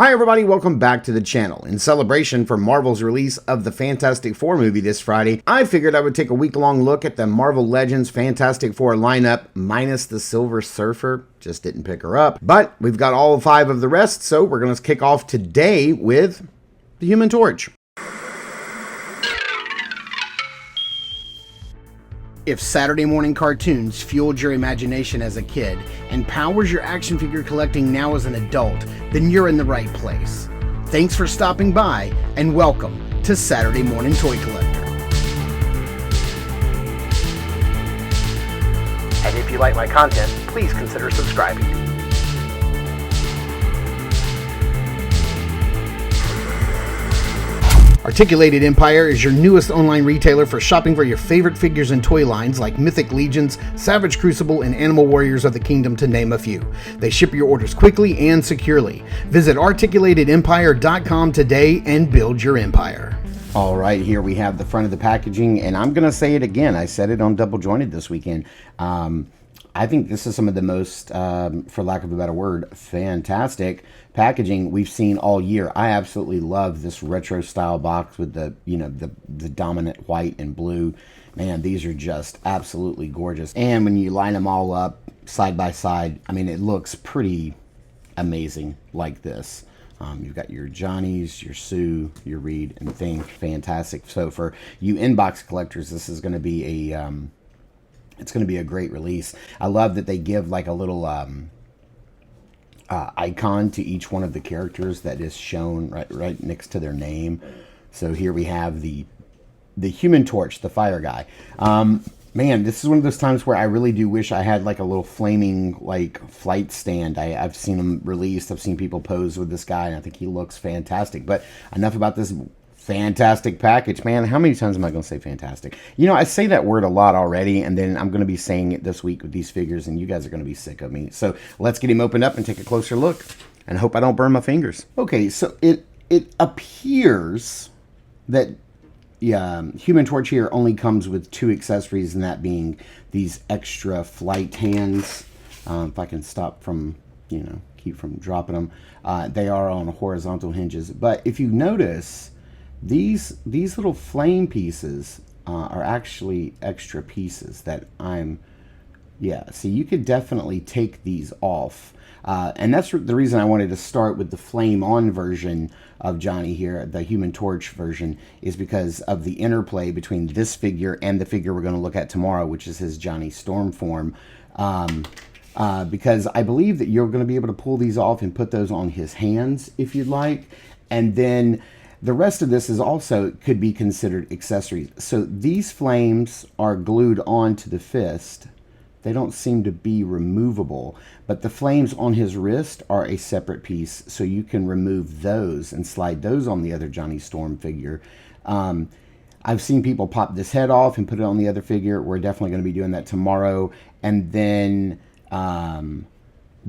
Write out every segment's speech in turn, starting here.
Hi everybody, welcome back to the channel. In celebration for Marvel's release of the Fantastic Four movie this Friday, I figured I would take a week-long look at the Marvel Legends Fantastic Four lineup, minus the Silver Surfer. Just didn't pick her up. But we've got all 5 of the rest, so we're going to kick off today with the Human Torch. If Saturday morning cartoons fueled your imagination as a kid and powers your action figure collecting now as an adult, then you're in the right place. Thanks for stopping by and welcome to Saturday Morning Toy Collector. And if you like my content, please consider subscribing. Articulated Empire is your newest online retailer for shopping for your favorite figures and toy lines like Mythic Legions, Savage Crucible, and Animal Warriors of the Kingdom, to name a few. They ship your orders quickly and securely. Visit articulatedempire.com today and build your empire. All right, here we have the front of the packaging, and I'm going to say it again. I said it on Double Jointed this weekend. I think this is some of the most, for lack of a better word, fantastic packaging we've seen all year. I absolutely love this retro style box with the, the dominant white and blue. Man, these are just absolutely gorgeous. And when you line them all up side by side, I mean, it looks pretty amazing like this. You've got your Johnnies, your Sue, your Reed, and Thing. Fantastic. So for you inbox collectors, this is going to be a... it's going to be a great release. I love that they give like a little icon to each one of the characters that is shown right next to their name. So here we have the Human Torch, the fire guy. Man, this is one of those times where I really do wish I had like a little flaming like flight stand. I've seen them released. I've seen people pose with this guy, and I think he looks fantastic. But enough about this fantastic package. Man, how many times am I going to say fantastic? You know, I say that word a lot already, and then I'm going to be saying it this week with these figures, and you guys are going to be sick of me. So let's get him opened up and take a closer look, and hope I don't burn my fingers. Okay, so it appears that Human Torch here only comes with 2 accessories, and that being these extra flight hands. If I can stop from, keep from dropping them. They are on horizontal hinges, but if you notice, these little flame pieces are actually extra pieces that so you could definitely take these off. And that's the reason I wanted to start with the flame on version of Johnny here, the Human Torch version, is because of the interplay between this figure and the figure we're going to look at tomorrow, which is his Johnny Storm form. Because I believe that you're going to be able to pull these off and put those on his hands if you'd like. And then the rest of this is also could be considered accessories. So these flames are glued onto the fist. They don't seem to be removable, but the flames on his wrist are a separate piece, so you can remove those and slide those on the other Johnny Storm figure. I've seen people pop this head off and put it on the other figure. We're definitely going to be doing that tomorrow. And then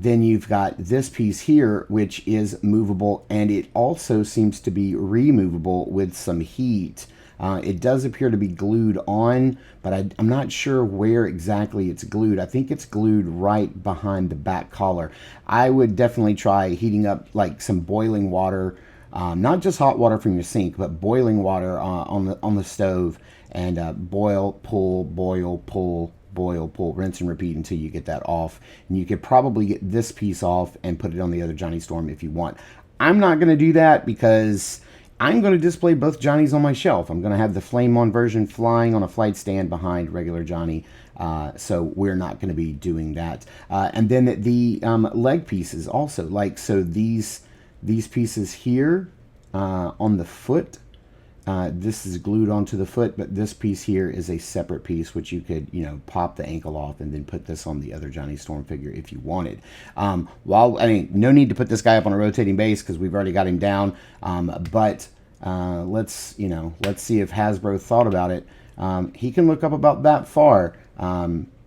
you've got this piece here, which is movable, and it also seems to be removable with some heat. It does appear to be glued on, but I'm not sure where exactly it's glued. I think it's glued right behind the back collar. I would definitely try heating up like some boiling water, not just hot water from your sink, but boiling water on the stove, and boil, pull, boil, pull, boil, pull, rinse and repeat until you get that off. And you could probably get this piece off and put it on the other Johnny Storm if you want. I'm not going to do that because I'm going to display both Johnnies on my shelf. I'm going to have the flame on version flying on a flight stand behind regular Johnny. So we're not going to be doing that. And then the leg pieces also, so these pieces here on the foot, this is glued onto the foot, but this piece here is a separate piece, which you could, pop the ankle off and then put this on the other Johnny Storm figure if you wanted. No need to put this guy up on a rotating base because we've already got him down. But let's see if Hasbro thought about it. He can look up about that far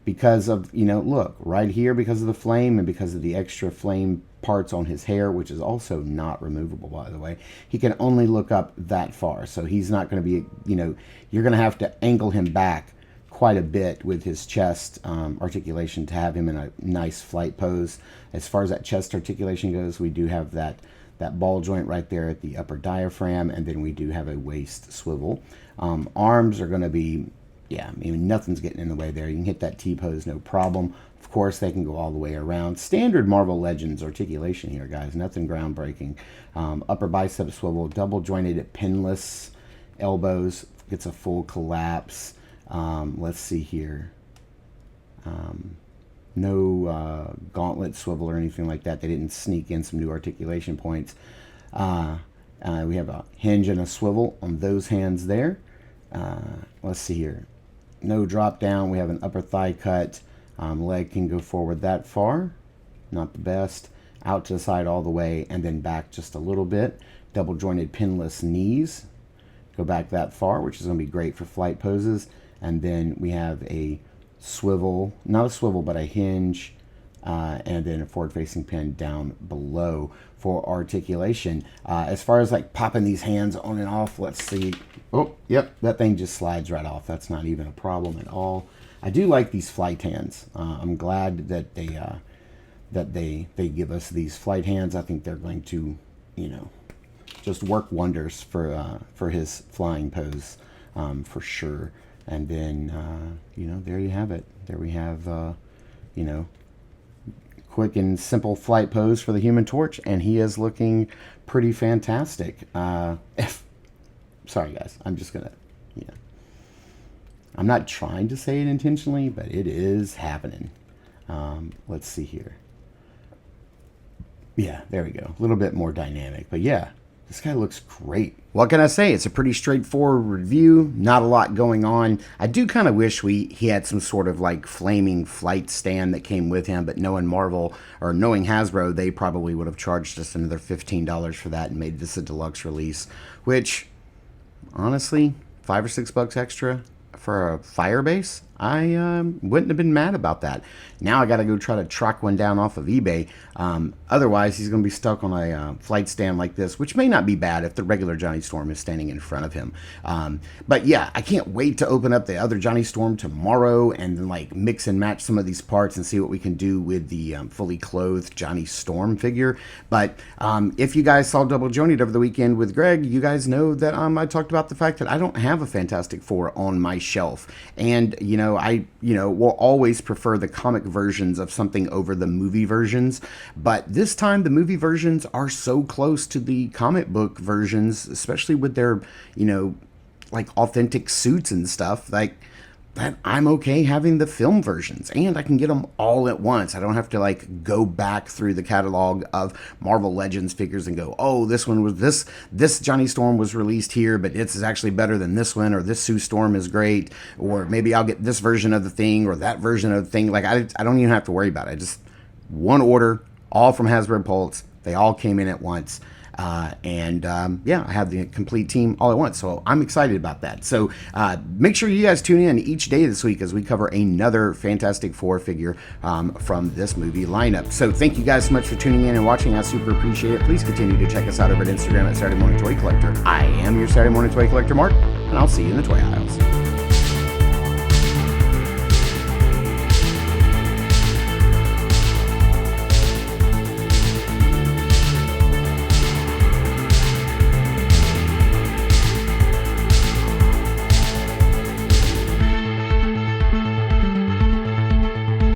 because of, look, right here because of the flame and because of the extra flame parts on his hair, which is also not removable, by the way. He can only look up that far, so he's not going to be, you're going to have to angle him back quite a bit with his chest articulation to have him in a nice flight pose. As far as that chest articulation goes, we do have that that ball joint right there at the upper diaphragm, and then we do have a waist swivel. Arms are going to be, yeah, I mean, nothing's getting in the way there. You can hit that T-pose, no problem. Of course, they can go all the way around. Standard Marvel Legends articulation here, guys. Nothing groundbreaking. Upper bicep swivel, double jointed pinless elbows. Gets a full collapse. Let's see here. No gauntlet swivel or anything like that. They didn't sneak in some new articulation points. We have a hinge and a swivel on those hands there. Let's see here. No drop down. We have an upper thigh cut. Leg can go forward that far. Not the best. Out to the side all the way, and then back just a little bit. Double jointed pinless knees. Go back that far, which is going to be great for flight poses. And then we have a swivel, not a swivel, but a hinge, and then a forward-facing pin down below for articulation. As far as like popping these hands on and off, let's see. Oh, yep, that thing just slides right off. That's not even a problem at all. I do like these flight hands. I'm glad that they give us these flight hands. I think they're going to, you know, just work wonders for his flying pose, for sure. And then, you know, there you have it. There we have, you know, quick and simple flight pose for the Human Torch, and he is looking pretty fantastic. Sorry, guys. I'm just going to, you know, I'm not trying to say it intentionally, but it is happening. Let's see here. Yeah, there we go. A little bit more dynamic, but yeah. This guy looks great. What can I say? It's a pretty straightforward review. Not a lot going on. I do kind of wish he had some sort of like flaming flight stand that came with him, but knowing Marvel or knowing Hasbro, they probably would have charged us another $15 for that and made this a deluxe release, which honestly, $5 or $6 extra for a Firebase, I wouldn't have been mad about that. Now I got to go try to track one down off of eBay. Otherwise, he's going to be stuck on a flight stand like this, which may not be bad if the regular Johnny Storm is standing in front of him. But yeah, I can't wait to open up the other Johnny Storm tomorrow and then like mix and match some of these parts and see what we can do with the fully clothed Johnny Storm figure. But if you guys saw Double Jonied over the weekend with Greg, you guys know that I talked about the fact that I don't have a Fantastic Four on my shelf. And, you know, I will always prefer the comic versions of something over the movie versions, but this time the movie versions are so close to the comic book versions, especially with their, you know, like authentic suits and stuff, like that I'm okay having the film versions, and I can get them all at once. I don't have to like go back through the catalog of Marvel Legends figures and go, oh, this one was this Johnny Storm was released here, but it's actually better than this one, or this Sue Storm is great, or maybe I'll get this version of the thing or that version of the thing. Like I don't even have to worry about it. I just one order, all from Hasbro Pulse. They all came in at once. Yeah, I have the complete team all at once, so I'm excited about that. So make sure you guys tune in each day this week as we cover another Fantastic Four figure from this movie lineup. So thank you guys so much for tuning in and watching. I super appreciate it. Please continue to check us out over at Instagram at Saturday Morning Toy Collector. I am your Saturday Morning Toy Collector, Mark, and I'll see you in the toy aisles.